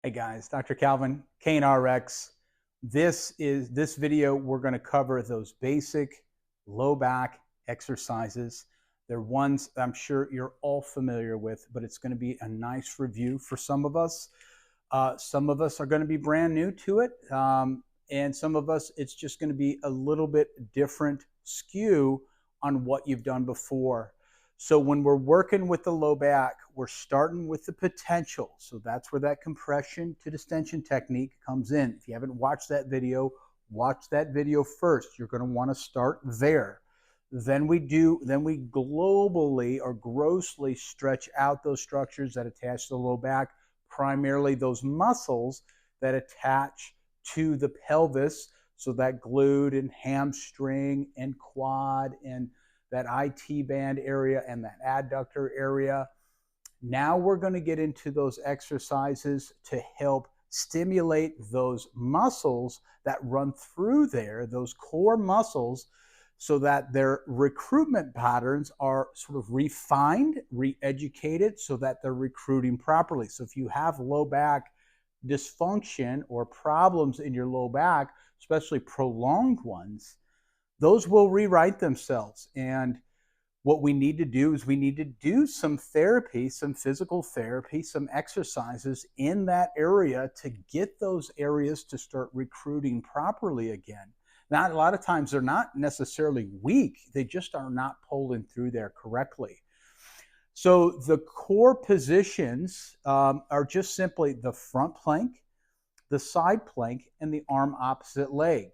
Hey guys, Dr. Calvin, KNRX. This video, we're going to cover those basic low back exercises. They're ones I'm sure you're all familiar with, but it's going to be a nice review for some of us. Some of us are going to be brand new to it, and some of us, it's just going to be a little bit different skew on what you've done before. So when we're working with the low back, we're starting with the potential. So that's where that compression to distension technique comes in. If you haven't watched that video, watch that video first. You're going to want to start there. Then we globally or grossly stretch out those structures that attach to the low back, primarily those muscles that attach to the pelvis. So that glute and hamstring and quad and that IT band area and that adductor area. Now we're going to get into those exercises to help stimulate those muscles that run through there, those core muscles, so that their recruitment patterns are sort of refined, re-educated, so that they're recruiting properly. So if you have low back dysfunction or problems in your low back, especially prolonged ones, those will rewrite themselves. And what we need to do is we need to do some therapy, some physical therapy, some exercises in that area to get those areas to start recruiting properly again. Now, a lot of times they're not necessarily weak, they just are not pulling through there correctly. So the core positions are just simply the front plank, the side plank, and the arm opposite leg.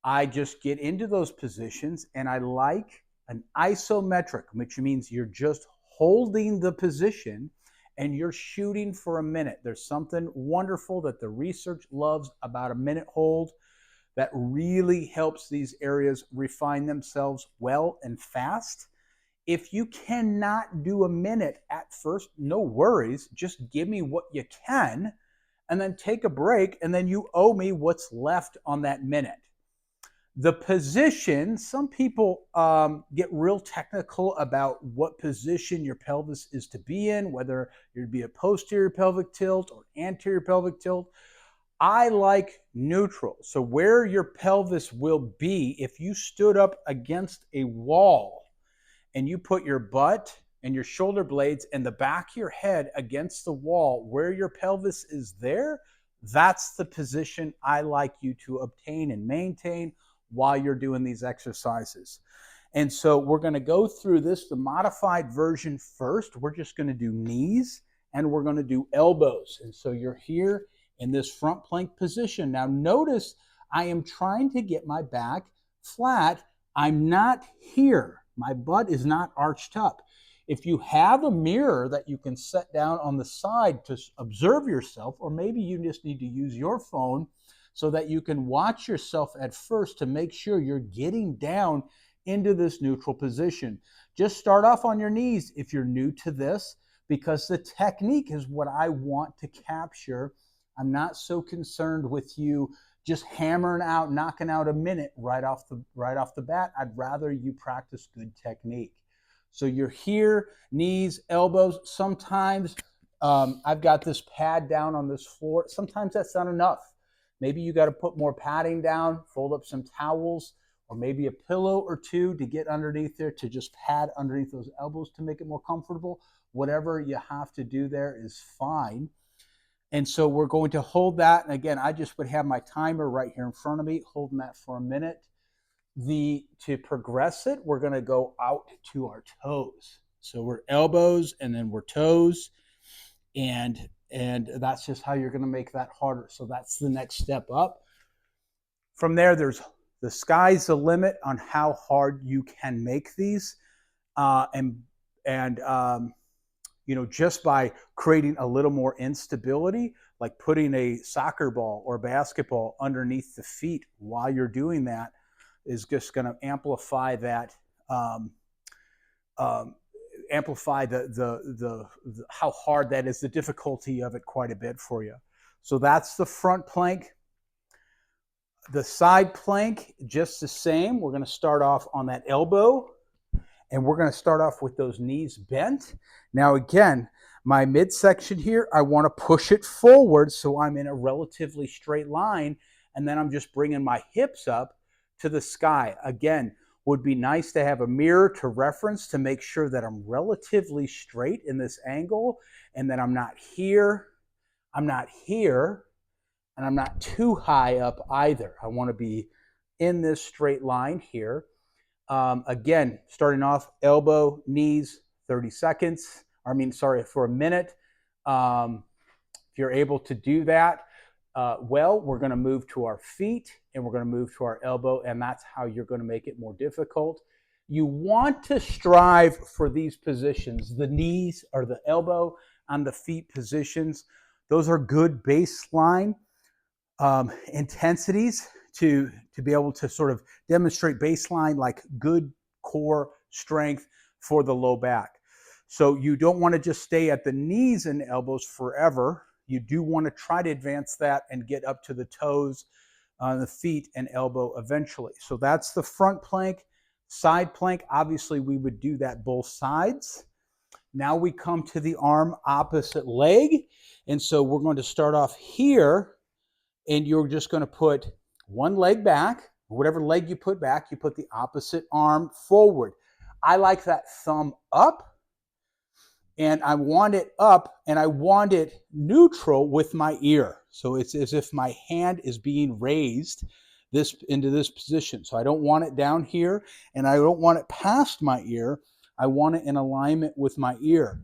I just get into those positions, and I like an isometric, which means you're just holding the position and you're shooting for a minute. There's something wonderful that the research loves about a minute hold that really helps these areas refine themselves well and fast. If you cannot do a minute at first, no worries. Just give me what you can and then take a break, and then you owe me what's left on that minute. The position, some people get real technical about what position your pelvis is to be in, whether you're to be a posterior pelvic tilt or anterior pelvic tilt. I like neutral. So where your pelvis will be, if you stood up against a wall and you put your butt and your shoulder blades and the back of your head against the wall, where your pelvis is there, that's the position I like you to obtain and maintain while you're doing these exercises. And so we're going to go through this, the modified version first. We're just going to do knees and we're going to do elbows. And so you're here in this front plank position. Now notice I am trying to get my back flat. I'm not here. My butt is not arched up. If you have a mirror that you can set down on the side to observe yourself, or maybe you just need to use your phone so that you can watch yourself at first to make sure you're getting down into this neutral position. Just start off on your knees if you're new to this, because the technique is what I want to capture. I'm not so concerned with you just hammering out, knocking out a minute right off the bat. I'd rather you practice good technique. So you're here, knees, elbows. Sometimes I've got this pad down on this floor. Sometimes that's not enough. Maybe you got to put more padding down, fold up some towels, or maybe a pillow or two to get underneath there to just pad underneath those elbows to make it more comfortable. Whatever you have to do there is fine. And so we're going to hold that. And again, I just would have my timer right here in front of me, holding that for a minute. To progress it, we're going to go out to our toes. So we're elbows and then we're toes. And that's just how you're going to make that harder. So that's the next step up. From there, there's the sky's the limit on how hard you can make these. Just by creating a little more instability, like putting a soccer ball or basketball underneath the feet while you're doing that, is just going to amplify that, amplify the how hard that is, the difficulty of it quite a bit for you. So that's the front plank. The side plank, just the same. We're going to start off on that elbow, And we're going to start off with those knees bent. Now again, my midsection here, I want to push it forward so I'm in a relatively straight line, and then I'm just bringing my hips up to the sky. Again, would be nice to have a mirror to reference to make sure that I'm relatively straight in this angle, and that I'm not here, I'm not here, and I'm not too high up either. I want to be in this straight line here. Again, starting off elbow, knees, 30 seconds. For a minute. If you're able to do that, we're going to move to our feet and we're going to move to our elbow, and that's how you're going to make it more difficult. You want to strive for these positions, the knees or the elbow and the feet positions. Those are good baseline intensities to be able to sort of demonstrate baseline, like good core strength for the low back. So you don't want to just stay at the knees and elbows forever. You do want to try to advance that and get up to the toes, the feet and elbow eventually. So that's the front plank. Side plank, obviously we would do that both sides. Now we come to the arm opposite leg. And so we're going to start off here, and you're just going to put one leg back. Whatever leg you put back, you put the opposite arm forward. I like that thumb up, and I want it up, and I want it neutral with my ear. So it's as if my hand is being raised into this position. So I don't want it down here, and I don't want it past my ear. I want it in alignment with my ear.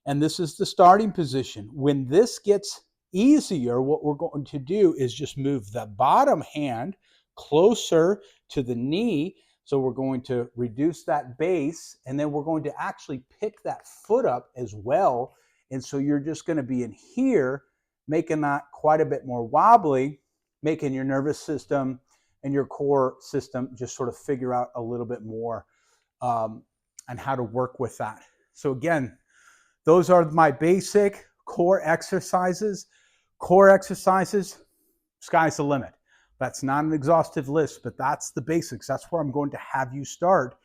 And this is the starting position. When this gets easier, what we're going to do is just move the bottom hand closer to the knee. So we're going to reduce that base, and then we're going to actually pick that foot up as well. And so you're just going to be in here, making that quite a bit more wobbly, making your nervous system and your core system just sort of figure out a little bit more on how to work with that. So again, those are my basic core exercises. Core exercises, sky's the limit. That's not an exhaustive list, but that's the basics. That's where I'm going to have you start.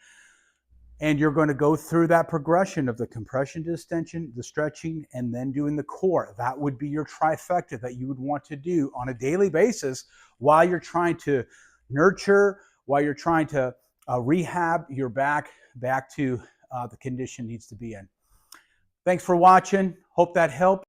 And you're going to go through that progression of the compression, distension, the stretching, and then doing the core. That would be your trifecta that you would want to do on a daily basis while you're trying to nurture, while you're trying to rehab your back to the condition it needs to be in. Thanks for watching. Hope that helped.